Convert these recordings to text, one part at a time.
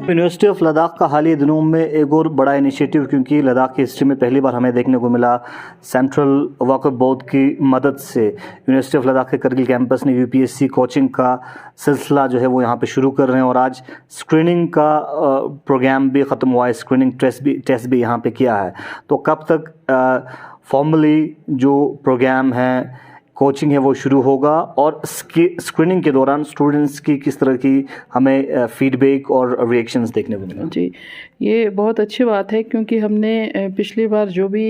University of Ladakh का हाल ही दिनों में एक और बड़ा इनिशिएटिव, क्योंकि लद्दाख की हिस्ट्री में पहली बार हमें देखने को मिला सेंट्रल वक्फ बोर्ड की मदद से यूनिवर्सिटी ऑफ लद्दाख के करगिल कैंपस ने यूपीएससी कोचिंग का सिलसिला जो है वो यहाँ पे शुरू कर रहे हैं। और आज स्क्रीनिंग का प्रोग्राम भी ख़त्म हुआ है, स्क्रीनिंग टेस्ट भी यहाँ पे किया है। तो कब तक फॉर्मली जो प्रोग्राम है, कोचिंग है, वो शुरू होगा, और स्क्रीनिंग के दौरान स्टूडेंट्स की किस तरह की हमें फीडबैक और रिएक्शंस देखने को मिले? जी, ये बहुत अच्छी बात है, क्योंकि हमने पिछली बार जो भी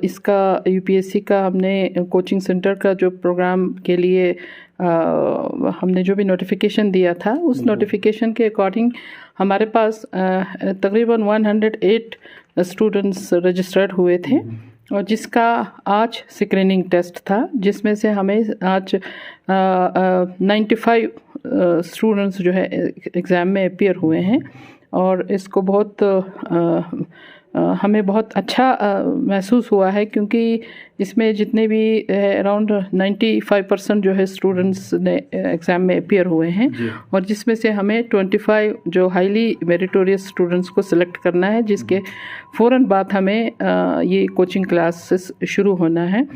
इसका यूपीएससी का हमने कोचिंग सेंटर का जो प्रोग्राम के लिए हमने जो भी नोटिफिकेशन दिया था, उस नोटिफिकेशन के अकॉर्डिंग हमारे पास तकरीबन 108 स्टूडेंट्स रजिस्टर्ड हुए थे, और जिसका आज स्क्रीनिंग टेस्ट था, जिसमें से हमें आज 95 स्टूडेंट्स जो है एग्ज़ाम में अपीयर हुए हैं। और इसको बहुत हमें बहुत अच्छा महसूस हुआ है, क्योंकि इसमें जितने भी अराउंड 95% जो है स्टूडेंट्स ने एग्ज़ाम में अपीयर हुए हैं, और जिसमें से हमें 25 जो हाईली मेरिटोरियस स्टूडेंट्स को सिलेक्ट करना है, जिसके फ़ौरन बाद हमें ये कोचिंग क्लासेस शुरू होना है।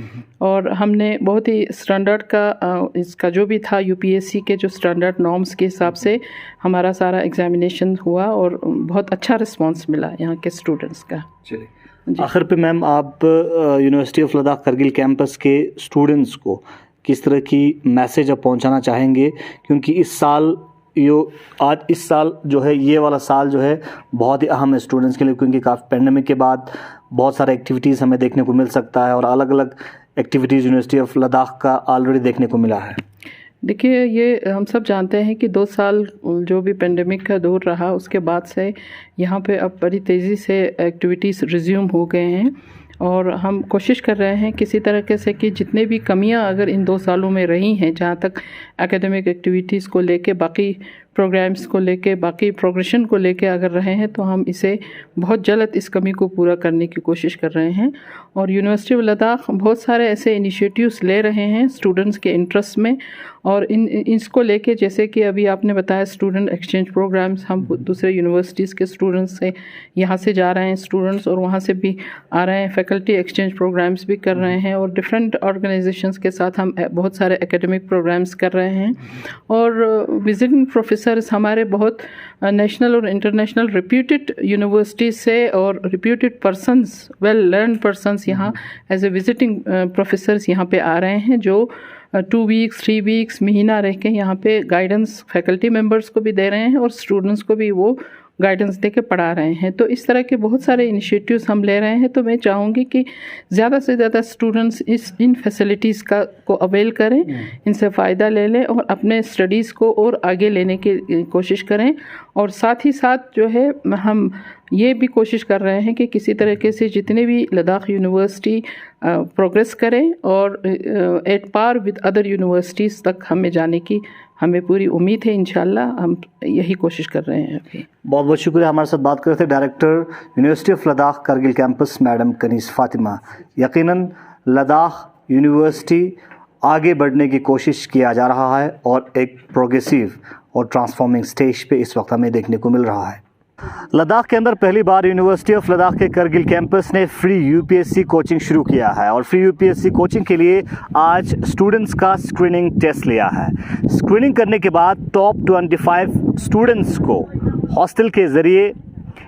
और हमने बहुत ही स्टैंडर्ड का इसका जो भी था यूपीएससी के जो स्टैंडर्ड नॉर्म्स के हिसाब से हमारा सारा एग्जामिनेशन हुआ, और बहुत अच्छा रिस्पांस मिला यहाँ के स्टूडेंट्स का। चलिए, आखिर पे मैम, आप university of Ladakh Kargil campus के स्टूडेंट्स को किस तरह की मैसेज आप पहुंचाना चाहेंगे? क्योंकि इस साल इस साल जो है, ये वाला साल जो है बहुत ही अहम है स्टूडेंट्स के लिए, क्योंकि काफ़ी पेंडेमिक के बाद बहुत सारे एक्टिविटीज़ हमें देखने को मिल सकता है, और अलग अलग एक्टिविटीज़ यूनिवर्सिटी ऑफ लद्दाख का ऑलरेडी देखने को मिला है। देखिए, ये हम सब जानते हैं कि 2 साल जो भी पेंडेमिक का दौर रहा, उसके बाद से यहाँ पे अब बड़ी तेज़ी से एक्टिविटीज़ रिज्यूम हो गए हैं, और हम कोशिश कर रहे हैं किसी तरीके से कि जितने भी कमियां अगर इन 2 सालों में रही हैं, जहाँ तक एकेडमिक एक्टिविटीज़ को लेके, बाकी प्रोग्राम्स को लेके, बाकी प्रोग्रेशन को लेके अगर रहे हैं, तो हम इसे बहुत जल्द इस कमी को पूरा करने की कोशिश कर रहे हैं। और यूनिवर्सिटी ऑफ लद्दाख बहुत सारे ऐसे इनिशिएटिव्स ले रहे हैं स्टूडेंट्स के इंटरेस्ट में, और इसको लेके, जैसे कि अभी आपने बताया स्टूडेंट एक्सचेंज प्रोग्राम्स, हम दूसरे यूनिवर्सिटीज़ के स्टूडेंट्स से यहाँ से जा रहे हैं स्टूडेंट्स, और वहाँ से भी आ रहे हैं, फैकल्टी एक्सचेंज प्रोग्राम्स भी कर रहे हैं, और डिफरेंट ऑर्गेनाइजेशंस के साथ हम बहुत सारे एकेडमिक प्रोग्राम्स कर रहे हैं। और विजिटिंग प्रोफेसर्स हमारे बहुत नेशनल और इंटरनेशनल रिप्यूटेड यूनिवर्सिटीज़ से और reputed persons, well learn persons यहाँ एज ए विजिटिंग प्रोफेसर्स यहाँ पे आ रहे हैं, जो 2 वीक्स 3 वीक्स महीना रह के यहाँ पे गाइडेंस फैकल्टी मेंबर्स को भी दे रहे हैं, और स्टूडेंट्स को भी वो गाइडेंस दे के पढ़ा रहे हैं। तो इस तरह के बहुत सारे इनिशिएटिव्स हम ले रहे हैं। तो मैं चाहूँगी कि ज़्यादा से ज़्यादा स्टूडेंट्स इन फैसिलिटीज़ को अवेल करें, इनसे फ़ायदा ले लें, और अपने स्टडीज़ को और आगे लेने की कोशिश करें। और साथ ही साथ जो है, हम ये भी कोशिश कर रहे हैं कि किसी तरीके से जितने भी लद्दाख यूनिवर्सिटी प्रोग्रेस करें, और at par with other universities तक हमें जाने की हमें पूरी उम्मीद है। इंशाल्लाह हम यही कोशिश कर रहे हैं अभी। बहुत बहुत शुक्रिया। हमारे साथ बात कर रहे थे director university of Ladakh Kargil campus madam Kaneez Fatima. यकीनन लद्दाख यूनिवर्सिटी आगे बढ़ने की कोशिश किया जा रहा है, और एक प्रोग्रेसिव और ट्रांसफॉर्मिंग स्टेज पे इस वक्त हमें देखने को मिल रहा है। लद्दाख के अंदर पहली बार यूनिवर्सिटी ऑफ लद्दाख के करगिल कैंपस ने फ्री यूपीएससी कोचिंग शुरू किया है, और फ्री यूपीएससी कोचिंग के लिए आज स्टूडेंट्स का स्क्रीनिंग टेस्ट लिया है। स्क्रीनिंग करने के बाद टॉप 25 स्टूडेंट्स को हॉस्टल के ज़रिए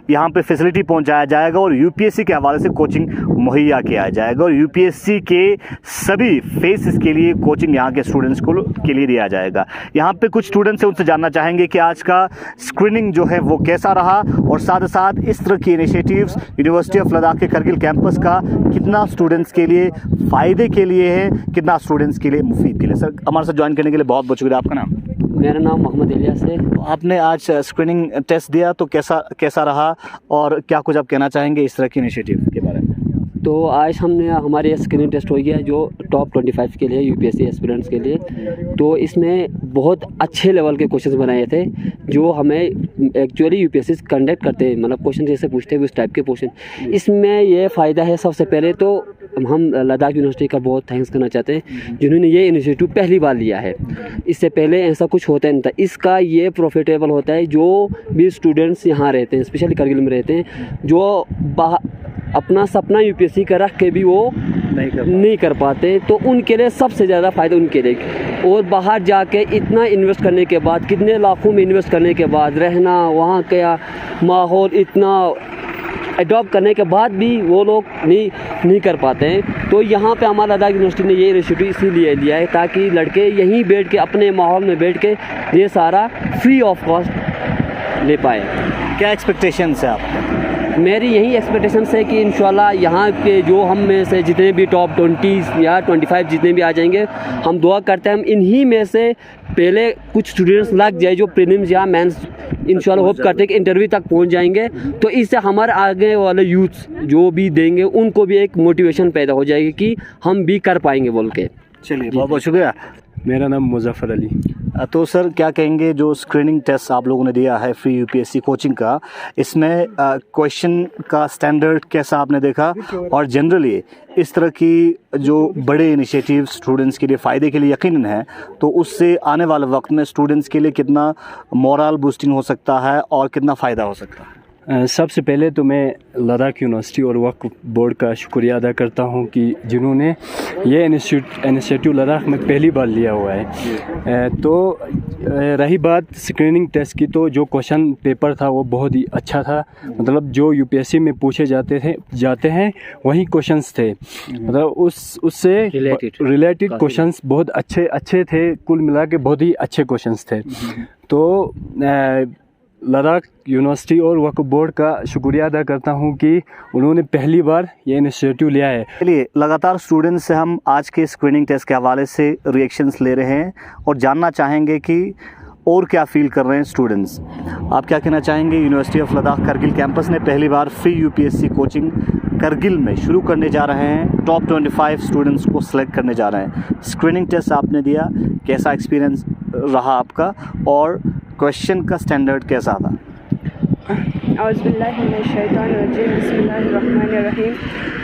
यहाँ पे फैसिलिटी पहुँचाया जाएगा, और यूपीएससी के हवाले से कोचिंग मुहैया किया जाएगा, और यूपीएससी के सभी फेसेस के लिए कोचिंग यहाँ के स्टूडेंट्स को के लिए दिया जाएगा। यहाँ पे कुछ स्टूडेंट्स हैं, उनसे जानना चाहेंगे कि आज का स्क्रीनिंग जो है वो कैसा रहा, और साथ ही साथ इस तरह की इनिशिएटिव्स यूनिवर्सिटी ऑफ लद्दाख के करगिल कैंपस का कितना स्टूडेंट्स के लिए फ़ायदे के लिए है, कितना स्टूडेंट्स के लिए मुफीद के लिए। सर, हमारे साथ ज्वाइन करने के लिए बहुत बहुत शुक्रिया। आपका नाम? मेरा नाम मोहम्मद इलियास है। आपने आज स्क्रीनिंग टेस्ट दिया तो कैसा रहा और क्या कुछ आप कहना चाहेंगे इस तरह की इनिशिएटिव के बारे में? तो आज हमने हमारे स्क्रीनिंग टेस्ट हो गया जो टॉप 25 के लिए यूपीएससी एस्पिरेंट्स के लिए। तो इसमें बहुत अच्छे लेवल के क्वेश्चंस बनाए थे जो हमें एक्चुअली यूपीएससी कंडक्ट करते हैं, मतलब क्वेश्चन जैसे पूछते हैं उस टाइप के क्वेश्चन। इसमें ये फ़ायदा है, सबसे पहले तो हम लद्दाख यूनिवर्सिटी का बहुत थैंक्स करना चाहते हैं जिन्होंने ये इनिशिएटिव पहली बार लिया है। इससे पहले ऐसा कुछ होता नहीं था। इसका ये प्रॉफिटेबल होता है जो भी स्टूडेंट्स यहाँ रहते हैं, स्पेशली करगिल में रहते हैं, जो अपना सपना यूपीएससी का रख के भी वो नहीं कर पाते, तो उनके लिए सबसे ज़्यादा फ़ायदा उनके लिए। और बाहर जाके इतना इन्वेस्ट करने के बाद, कितने लाखों में इन्वेस्ट करने के बाद, रहना वहाँ का माहौल इतना अडॉप्ट करने के बाद भी वो लोग नहीं कर पाते हैं। तो यहाँ पे हमारा लद्दाख यूनिवर्सिटी ने ये इनिशिएटिव इसीलिए लिया है ताकि लड़के यहीं बैठ के अपने माहौल में बैठ के ये सारा फ्री ऑफ कॉस्ट ले पाए। क्या एक्सपेक्टेशंस है आपके? मेरी यही एक्सपेक्टेशंस है कि इंशाल्लाह यहाँ के जो हम में से जितने भी टॉप 20 या 25 जितने भी आ जाएंगे, हम दुआ करते हैं हम इन्हीं में से पहले कुछ स्टूडेंट्स लग जाए जो प्रीलिम्स या मेंस इंशाल्लाह होप करते हैं कि इंटरव्यू तक पहुँच जाएंगे। तो इससे हमारे आगे वाले यूथ्स जो भी देंगे उनको भी एक मोटिवेशन पैदा हो जाएगी कि हम भी कर पाएंगे बोल के। चलिए, बहुत बहुत शुक्रिया। मेरा नाम मुजफ्फर अली। तो सर क्या कहेंगे, जो स्क्रीनिंग टेस्ट आप लोगों ने दिया है फ्री यूपीएससी कोचिंग का, इसमें क्वेश्चन का स्टैंडर्ड कैसा आपने देखा, और जनरली इस तरह की जो बड़े इनिशिएटिव स्टूडेंट्स के लिए फ़ायदे के लिए यकीनन है, तो उससे आने वाले वक्त में स्टूडेंट्स के लिए कितना मोरल बूस्टिंग हो सकता है और कितना फ़ायदा हो सकता है? सबसे पहले तो मैं लद्दाख यूनिवर्सिटी और वक्फ बोर्ड का शुक्रिया अदा करता हूं कि जिन्होंने ये इनिशिएटिव लद्दाख में पहली बार लिया हुआ है। तो रही बात स्क्रीनिंग टेस्ट की, तो जो क्वेश्चन पेपर था वो बहुत ही अच्छा था। मतलब जो यूपीएससी में पूछे जाते हैं वही क्वेश्चंस थे, मतलब उससे रिलेटेड क्वेश्चंस बहुत अच्छे थे। कुल मिला के बहुत ही अच्छे क्वेश्चंस थे। तो लद्दाख यूनिवर्सिटी और वक्फ बोर्ड का शुक्रिया अदा करता हूं कि उन्होंने पहली बार ये इनिशिएटिव लिया है। चलिए, लगातार स्टूडेंट्स से हम आज के स्क्रीनिंग टेस्ट के हवाले से रिएक्शंस ले रहे हैं और जानना चाहेंगे कि और क्या फील कर रहे हैं स्टूडेंट्स। आप क्या कहना चाहेंगे? University of Ladakh Kargil campus ने पहली बार फ्री यूपीएससी कोचिंग करगिल में शुरू करने जा रहे हैं। टॉप 25 स्टूडेंट्स को सिलेक्ट करने जा रहे हैं। स्क्रीनिंग टेस्ट आपने दिया, कैसा एक्सपीरियंस रहा आपका और क्वेश्चन का स्टैंडर्ड कैसा था? बिस्मिल्लाहिर्रहमानिर्रहीम।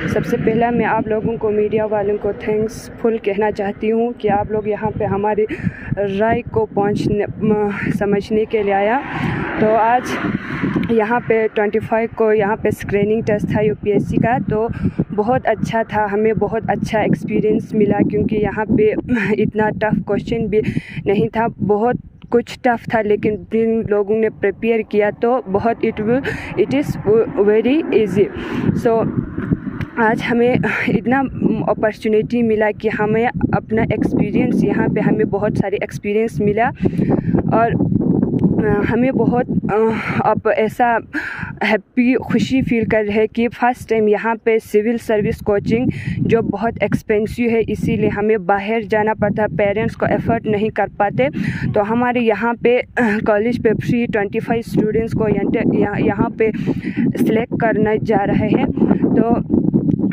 सबसे पहला मैं आप लोगों को, मीडिया वालों को थैंक्सफुल कहना चाहती हूँ कि आप लोग यहाँ पे हमारी राय को समझने के लिए आया। तो आज यहाँ पे 25 को यहाँ पे स्क्रीनिंग टेस्ट था यूपीएससी का, तो बहुत अच्छा था। हमें बहुत अच्छा एक्सपीरियंस मिला क्योंकि यहाँ पे इतना टफ़ क्वेश्चन भी नहीं था, बहुत कुछ टफ़ था, लेकिन जिन लोगों ने प्रिपेयर किया तो बहुत इट इज़ वेरी इजी। सो आज हमें इतना अपॉर्चुनिटी मिला कि हमें अपना एक्सपीरियंस, यहाँ पे हमें बहुत सारे एक्सपीरियंस मिला और हमें बहुत अब ऐसा हैप्पी खुशी फील कर रहे हैं कि फ़र्स्ट टाइम यहाँ पे सिविल सर्विस कोचिंग जो बहुत एक्सपेंसिव है, इसीलिए हमें बाहर जाना पड़ता, पेरेंट्स को एफर्ट नहीं कर पाते। तो हमारे यहाँ पे कॉलेज पे फ्री 25 स्टूडेंट्स को यहाँ पे सिलेक्ट करना जा रहे हैं। तो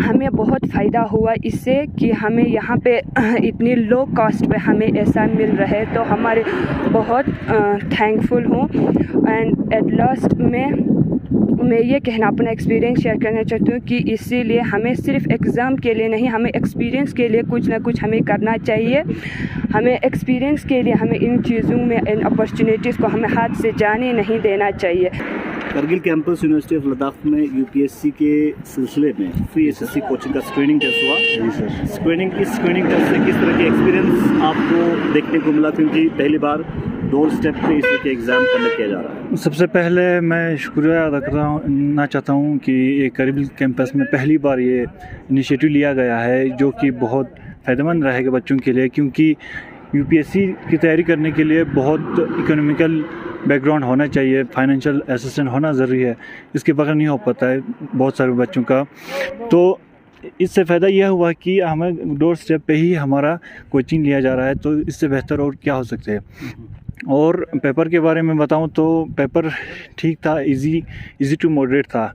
हमें बहुत फ़ायदा हुआ इससे कि हमें यहाँ पे इतनी लो कॉस्ट पे हमें ऐसा मिल रहा है, तो हमारे बहुत थैंकफुल हूँ। एंड एट लास्ट मैं ये कहना, अपना एक्सपीरियंस शेयर करना चाहती हूँ कि इसीलिए हमें सिर्फ एग्ज़ाम के लिए नहीं, हमें एक्सपीरियंस के लिए कुछ ना कुछ हमें करना चाहिए। हमें एक्सपीरियंस के लिए हमें इन चीज़ों में, इन अपॉर्चुनिटीज़ को हमें हाथ से जाने नहीं देना चाहिए। Kargil campus university of Ladakh में यूपीएससी के सिलसिले में फ्री एसएससी कोचिंग का स्क्रीनिंग टेस्ट हुआ। जी सर। स्क्रीनिंग टेस्ट से किस तरह के एक्सपीरियंस आपको देखने को मिला, क्योंकि पहली बार डोर स्टेप पे इस तरह के एग्ज़ाम कंडक्ट किया जा रहा है? सबसे पहले मैं शुक्रिया अदा करना चाहता हूँ कि ये करगिल कैंपस में पहली बार ये इनिशिएटिव लिया गया है, जो कि बहुत फ़ायदेमंद रहेगा बच्चों के लिए, क्योंकि यूपीएससी की तैयारी करने के लिए बहुत इकोनॉमिकल बैकग्राउंड होना चाहिए, फाइनेंशियल असिस्टेंट होना ज़रूरी है। इसके बगैर नहीं हो पाता है बहुत सारे बच्चों का। तो इससे फ़ायदा यह हुआ कि हमें डोर स्टेप पे ही हमारा कोचिंग लिया जा रहा है, तो इससे बेहतर और क्या हो सकता है। और पेपर के बारे में बताऊं तो पेपर ठीक था, इजी टू मॉडरेट था।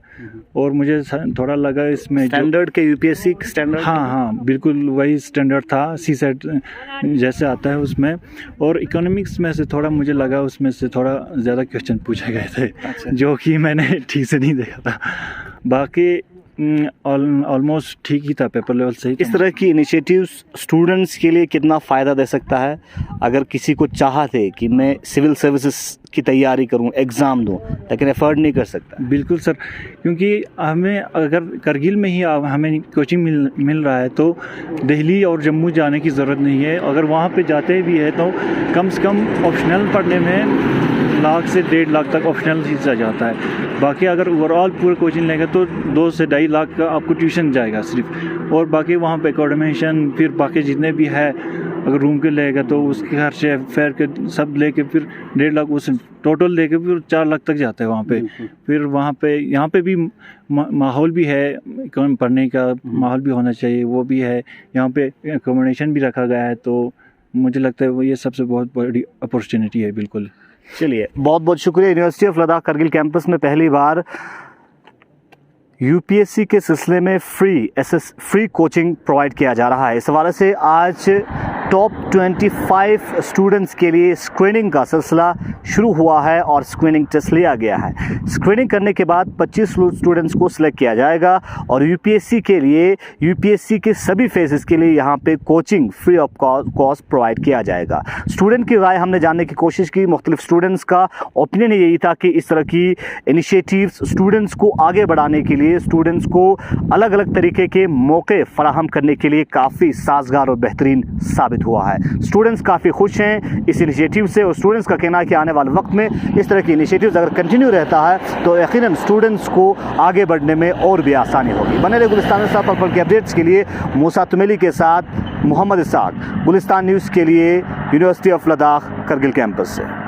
और मुझे थोड़ा लगा इसमें स्टैंडर्ड के यूपीएससी स्टैंडर्ड, हाँ बिल्कुल वही स्टैंडर्ड था, सीसेट जैसे आता है उसमें। और इकोनॉमिक्स में से थोड़ा मुझे लगा उसमें से थोड़ा ज़्यादा क्वेश्चन पूछे गए थे। अच्छा। जो कि मैंने ठीक से नहीं देखा था। बाकी ऑलमोस्ट ठीक ही था, पेपर लेवल सही। इस तरह की इनिशिएटिव्स स्टूडेंट्स के लिए कितना फ़ायदा दे सकता है? अगर किसी को चाहते कि मैं सिविल सर्विसेज की तैयारी करूं, एग्ज़ाम दूं, लेकिन एफर्ड नहीं कर सकता। बिल्कुल सर, क्योंकि हमें अगर करगिल में ही हमें कोचिंग मिल रहा है तो दिल्ली और जम्मू जाने की ज़रूरत नहीं है। अगर वहाँ पे जाते भी है तो कम से कम ऑप्शनल पढ़ने में लाख से 1.5 लाख तक ऑप्शनल चीज़ आ जाता है। बाकी अगर ओवरऑल पूरे कोचिंग लेंगे तो 2 से 2.5 लाख का आपको ट्यूशन जाएगा सिर्फ। और बाकी वहाँ पे एकोमोडेशन, फिर बाकी जितने भी है, अगर रूम के लेगा तो उसके खर्चे फेयर के सब लेके फिर 1.5 लाख उस टोटल लेके फिर 4 लाख तक जाता है वहाँ पे। फिर वहाँ पे यहाँ पे भी माहौल भी है, पढ़ने का माहौल भी होना चाहिए, वो भी है। यहाँ पे एकोमोडेशन भी रखा गया है, तो मुझे लगता है वो ये सबसे बहुत बड़ी अपॉर्चुनिटी है। बिल्कुल। चलिए, बहुत बहुत शुक्रिया। University of Ladakh Kargil campus में पहली बार यूपीएससी के सिलसिले में फ्री कोचिंग प्रोवाइड किया जा रहा है। इस हवाले से आज टॉप 25 स्टूडेंट्स के लिए स्क्रीनिंग का सिलसिला शुरू हुआ है और स्क्रीनिंग टेस्ट लिया गया है। स्क्रीनिंग करने के बाद 25 स्टूडेंट्स को सिलेक्ट किया जाएगा और यूपीएससी के सभी फेजेस के लिए यहाँ पे coaching free of cost provide किया जाएगा। स्टूडेंट की राय हमने जानने की कोशिश की। मुख्तलिफ स्टूडेंट्स का ओपिनियन यही था कि इस तरह की इनिशिएटिव्स स्टूडेंट्स को आगे बढ़ाने के लिए, स्टूडेंट्स को अलग अलग तरीके के मौके फराहम करने के लिए काफ़ी साजगार और बेहतरीन साबित हुआ है। स्टूडेंट्स काफ़ी खुश हैं इस इनिशिएटिव से और स्टूडेंट्स का कहना है कि आने वाले वक्त में इस तरह की इनिशिएटिव्स अगर कंटिन्यू रहता है तो यकीनन स्टूडेंट्स को आगे बढ़ने में और भी आसानी होगी। बने रहे गुलिस्तान में साथ पल के अपडेट्स के लिए। मूसा तुमेली के साथ मोहम्मद इसाक, गुलिस्तान न्यूज़ के लिए university of Ladakh Kargil campus से।